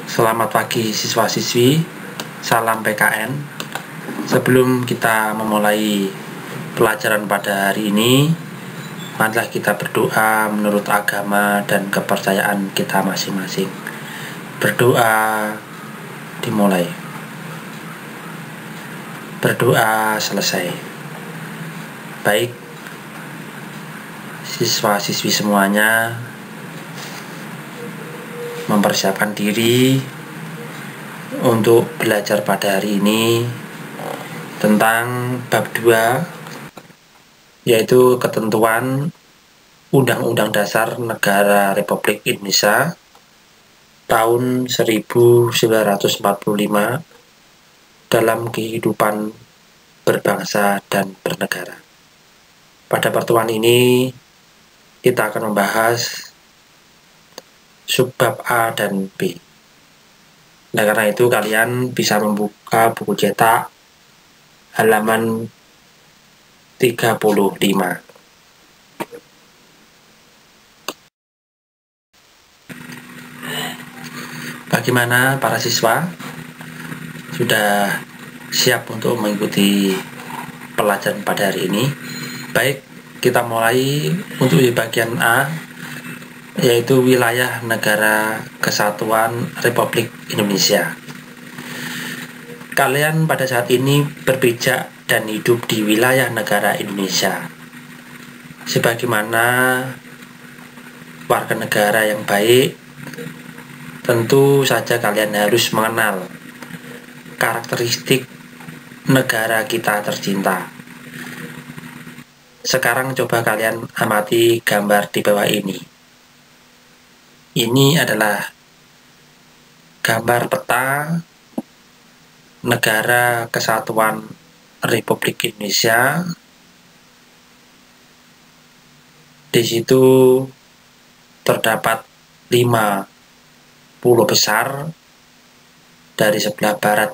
Selamat pagi siswa-siswi, salam PKN. Sebelum kita memulai pelajaran pada hari ini, marilah kita berdoa menurut agama dan kepercayaan kita masing-masing. Berdoa dimulai. Berdoa selesai. Baik, siswa-siswi semuanya mempersiapkan diri untuk belajar pada hari ini tentang bab 2, yaitu ketentuan Undang-Undang Dasar Negara Republik Indonesia tahun 1945 dalam kehidupan berbangsa dan bernegara. Pada pertemuan ini kita akan membahas subbab A dan B. Nah, karena itu kalian bisa membuka buku cetak halaman 35. Bagaimana para siswa? Sudah siap untuk mengikuti pelajaran pada hari ini? Baik, kita mulai untuk di bagian A, yaitu wilayah negara kesatuan Republik Indonesia. Kalian pada saat ini berpijak dan hidup di wilayah negara Indonesia. Sebagaimana warga negara yang baik, tentu saja kalian harus mengenal karakteristik negara kita tercinta. Sekarang coba kalian amati gambar di bawah ini. Ini adalah gambar peta Negara Kesatuan Republik Indonesia. Di situ terdapat 5 pulau besar. Dari sebelah barat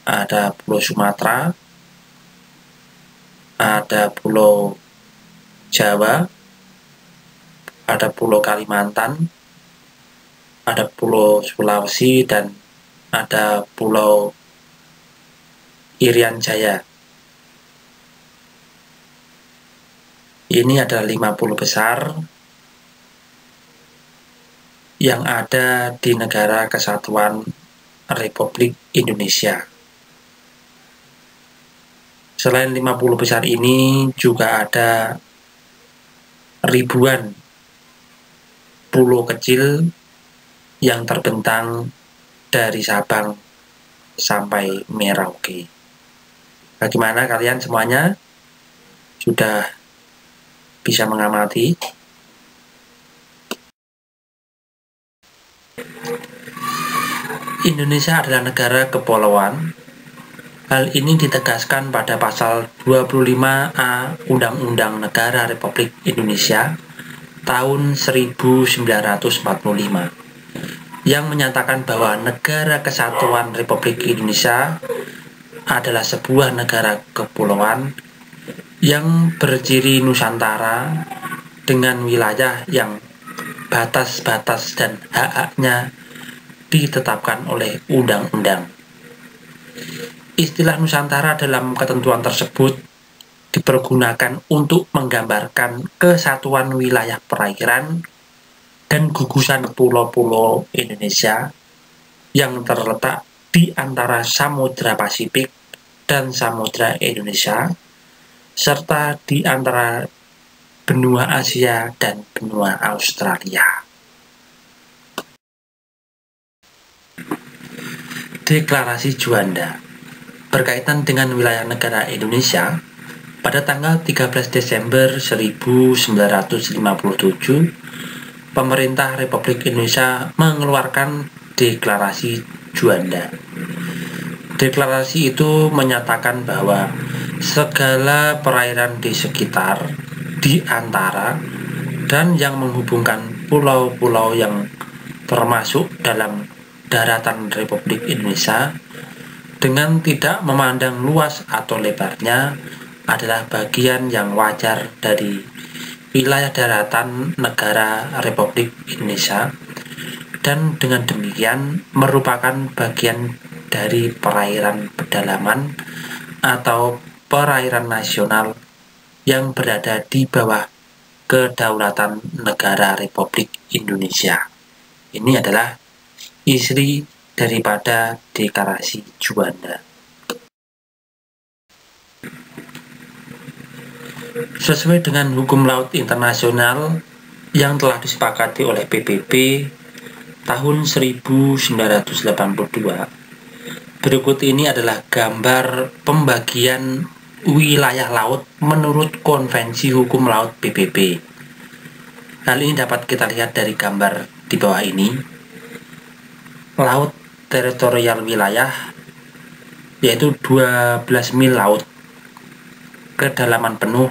ada Pulau Sumatera, ada Pulau Jawa, ada Pulau Kalimantan, ada Pulau Sulawesi, dan ada Pulau Irian Jaya. Ini adalah 5 pulau besar yang ada di Negara Kesatuan Republik Indonesia. Selain 5 pulau besar ini, juga ada ribuan pulau kecil yang terbentang dari Sabang sampai Merauke. Bagaimana kalian semuanya? Sudah bisa mengamati? Indonesia adalah negara kepulauan. Hal ini ditegaskan pada pasal 25A Undang-Undang Negara Republik Indonesia tahun 1945 yang menyatakan bahwa Negara Kesatuan Republik Indonesia adalah sebuah negara kepulauan yang berciri Nusantara dengan wilayah yang batas-batas dan hak-haknya ditetapkan oleh undang-undang. Istilah Nusantara dalam ketentuan tersebut dipergunakan untuk menggambarkan kesatuan wilayah perairan dan gugusan pulau-pulau Indonesia yang terletak di antara Samudra Pasifik dan Samudra Indonesia, serta di antara benua Asia dan benua Australia. Deklarasi Juanda berkaitan dengan wilayah negara Indonesia. Pada tanggal 13 Desember 1957, pemerintah Republik Indonesia mengeluarkan Deklarasi Juanda. Deklarasi itu menyatakan bahwa segala perairan di sekitar, di antara, dan yang menghubungkan pulau-pulau yang termasuk dalam daratan Republik Indonesia dengan tidak memandang luas atau lebarnya adalah bagian yang wajar dari wilayah daratan negara Republik Indonesia dan dengan demikian merupakan bagian dari perairan pedalaman atau perairan nasional yang berada di bawah kedaulatan negara Republik Indonesia. Ini adalah isi daripada Deklarasi Juanda. Sesuai dengan hukum laut internasional yang telah disepakati oleh PBB tahun 1982, berikut ini adalah gambar pembagian wilayah laut menurut Konvensi Hukum Laut PBB. Hal ini dapat kita lihat dari gambar di bawah ini. Laut teritorial wilayah yaitu 12 mil laut, kedalaman penuh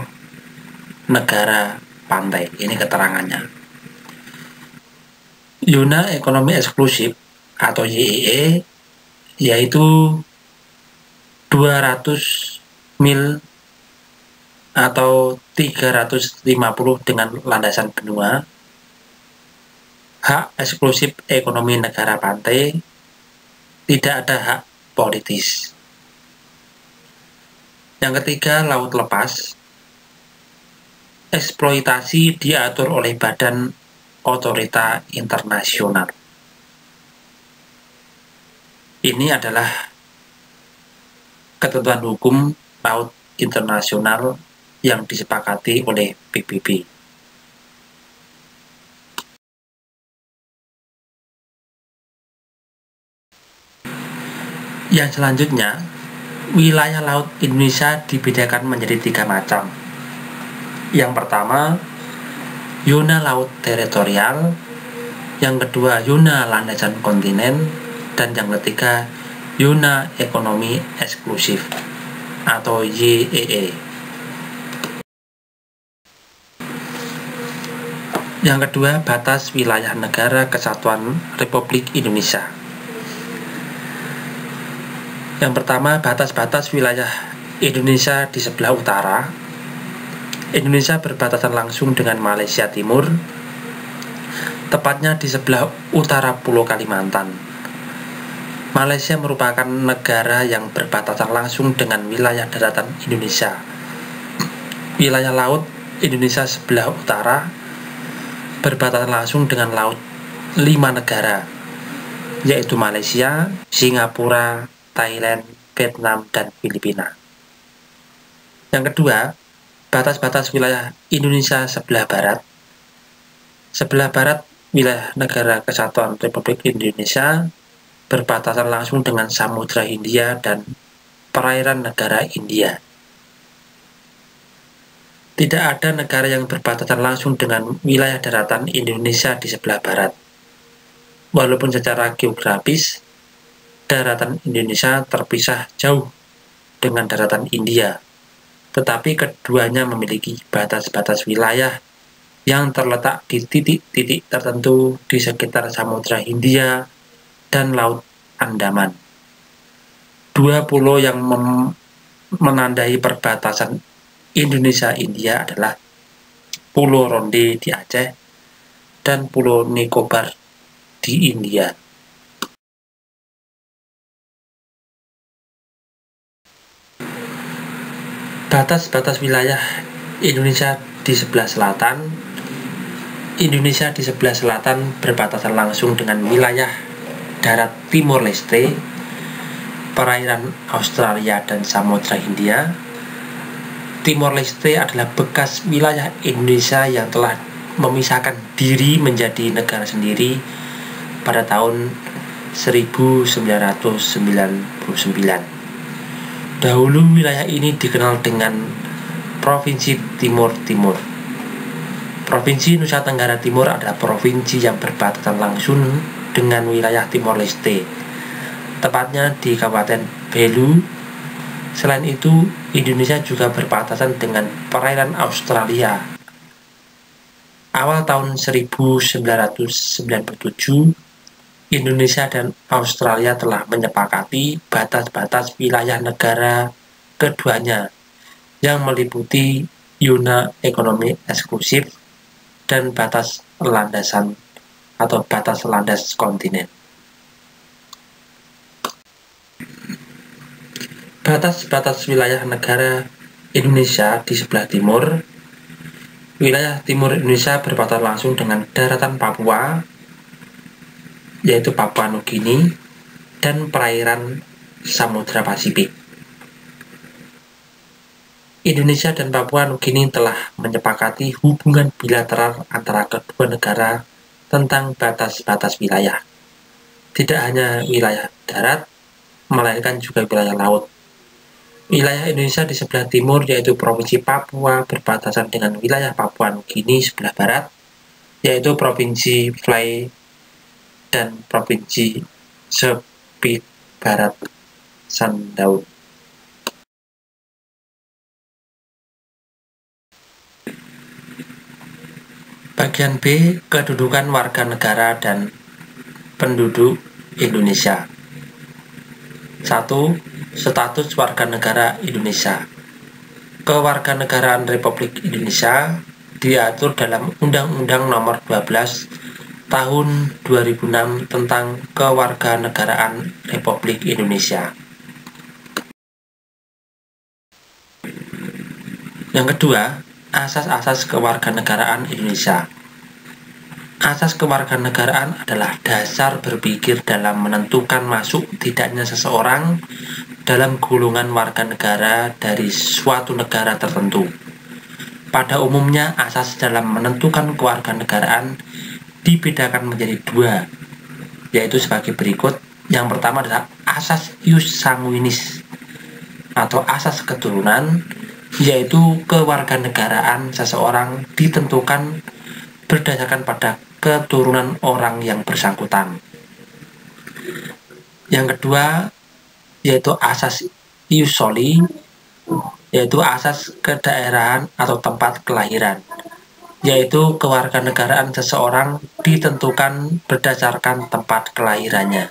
negara pantai. Ini keterangannya. Zona ekonomi eksklusif atau ZEE yaitu 200 mil atau 350 dengan landasan benua. Hak eksklusif ekonomi negara pantai, tidak ada hak politis. Yang ketiga, laut lepas. Eksploitasi diatur oleh Badan Otorita Internasional. Ini adalah ketentuan hukum laut internasional yang disepakati oleh PBB. Yang selanjutnya, wilayah laut Indonesia dibedakan menjadi 3 macam. Yang pertama, zona laut teritorial. Yang kedua, zona landasan kontinen. Dan yang ketiga, zona ekonomi eksklusif atau ZEE. Yang kedua, batas wilayah negara kesatuan Republik Indonesia. Yang pertama, batas-batas wilayah Indonesia di sebelah utara. Indonesia berbatasan langsung dengan Malaysia Timur, tepatnya di sebelah utara Pulau Kalimantan. Malaysia merupakan negara yang berbatasan langsung dengan wilayah daratan Indonesia. Wilayah laut Indonesia sebelah utara berbatasan langsung dengan laut 5 negara, yaitu Malaysia, Singapura, Thailand, Vietnam, dan Filipina. Yang kedua, batas-batas wilayah Indonesia sebelah barat. Sebelah barat wilayah negara kesatuan Republik Indonesia berbatasan langsung dengan Samudra Hindia dan perairan negara India. Tidak ada negara yang berbatasan langsung dengan wilayah daratan Indonesia di sebelah barat. Walaupun secara geografis, daratan Indonesia terpisah jauh dengan daratan India, tetapi keduanya memiliki batas-batas wilayah yang terletak di titik-titik tertentu di sekitar Samudra Hindia dan Laut Andaman. 2 pulau yang menandai perbatasan Indonesia-India adalah Pulau Ronde di Aceh dan Pulau Nicobar di India. Batas-batas wilayah Indonesia di sebelah selatan. Indonesia di sebelah selatan berbatasan langsung dengan wilayah darat Timor Leste, perairan Australia dan Samudra Hindia. Timor Leste adalah bekas wilayah Indonesia yang telah memisahkan diri menjadi negara sendiri pada tahun 1999. Dahulu wilayah ini dikenal dengan Provinsi Timur Timur. Provinsi Nusa Tenggara Timur adalah provinsi yang berbatasan langsung dengan wilayah Timor Leste, tepatnya di Kabupaten Belu. Selain itu, Indonesia juga berbatasan dengan perairan Australia. Awal tahun 1997, Indonesia dan Australia telah menyepakati batas-batas wilayah negara keduanya yang meliputi zona ekonomi eksklusif dan batas landasan atau batas landas kontinen. Batas-batas wilayah negara Indonesia di sebelah timur. Wilayah timur Indonesia berbatasan langsung dengan daratan Papua, yaitu Papua Nugini, dan perairan Samudra Pasifik. Indonesia dan Papua Nugini telah menyepakati hubungan bilateral antara kedua negara tentang batas-batas wilayah. Tidak hanya wilayah darat, melainkan juga wilayah laut. Wilayah Indonesia di sebelah timur yaitu Provinsi Papua berbatasan dengan wilayah Papua Nugini sebelah barat, yaitu Provinsi Fly dan Provinsi Sepik Barat Sandaun. Bagian B, kedudukan warga negara dan penduduk Indonesia. 1. Status warga negara Indonesia. Kewarganegaraan Republik Indonesia diatur dalam Undang-Undang Nomor 12 Tahun 2006 tentang Kewarganegaraan Republik Indonesia. Yang kedua, asas-asas kewarganegaraan Indonesia. Asas kewarganegaraan adalah dasar berpikir dalam menentukan masuk tidaknya seseorang dalam golongan warga negara dari suatu negara tertentu. Pada umumnya, asas dalam menentukan kewarganegaraan dibedakan menjadi dua, yaitu sebagai berikut. Yang pertama adalah asas ius sanguinis atau asas keturunan, yaitu kewarganegaraan seseorang ditentukan berdasarkan pada keturunan orang yang bersangkutan. Yang kedua yaitu asas ius soli, yaitu asas kedaerahan atau tempat kelahiran, yaitu kewarganegaraan seseorang ditentukan berdasarkan tempat kelahirannya.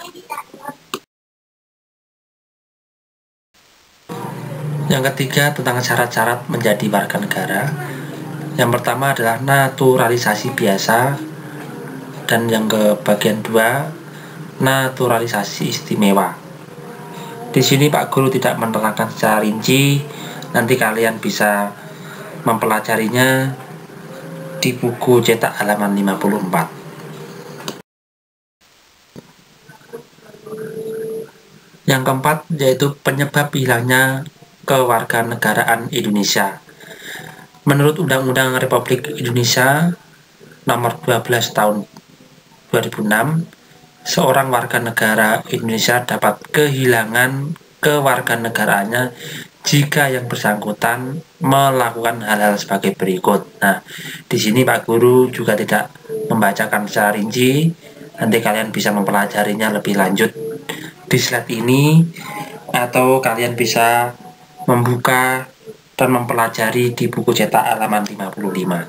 Yang ketiga tentang syarat-syarat menjadi warga negara. Yang pertama adalah naturalisasi biasa, dan yang ke bagian 2 naturalisasi istimewa. Di sini Pak Guru tidak menerangkan secara rinci, nanti kalian bisa mempelajarinya di buku cetak halaman 54. Yang keempat yaitu penyebab hilangnya kewarganegaraan Indonesia. Menurut Undang-Undang Republik Indonesia Nomor 12 Tahun 2006, seorang warga negara Indonesia dapat kehilangan kewarganegaraannya jika yang bersangkutan melakukan hal-hal sebagai berikut. Nah, di sini Pak Guru juga tidak membacakan secara rinci, nanti kalian bisa mempelajarinya lebih lanjut di slide ini, atau kalian bisa membuka dan mempelajari di buku cetak halaman 55.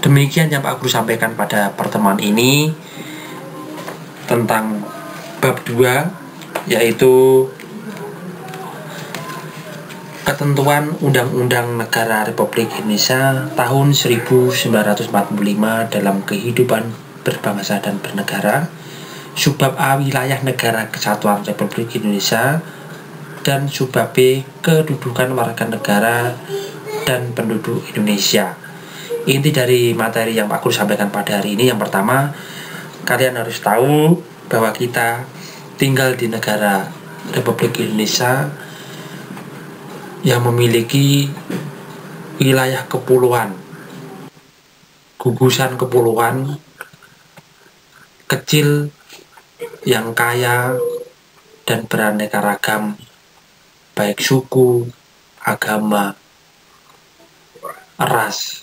Demikian yang Pak Guru sampaikan pada pertemuan ini tentang bab 2, yaitu ketentuan Undang-Undang Negara Republik Indonesia tahun 1945 dalam kehidupan berbangsa dan bernegara. Subbab A, wilayah negara kesatuan Republik Indonesia, dan subbab B, kedudukan warga negara dan penduduk Indonesia. Inti dari materi yang Pak Guru sampaikan pada hari ini, yang pertama, kalian harus tahu bahwa kita tinggal di negara Republik Indonesia yang memiliki wilayah kepulauan, gugusan kepulauan kecil yang kaya dan beraneka ragam, baik suku, agama, ras,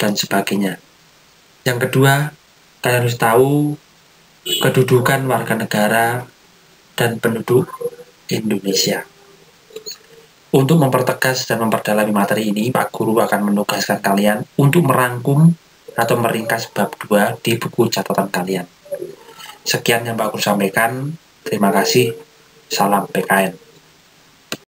dan sebagainya. Yang kedua, kalian harus tahu kedudukan warga negara dan penduduk Indonesia. Untuk mempertegas dan memperdalami materi ini, Pak Guru akan menugaskan kalian untuk merangkum atau meringkas bab 2 di buku catatan kalian. Sekian yang Pak Guru sampaikan. Terima kasih. Salam PKN.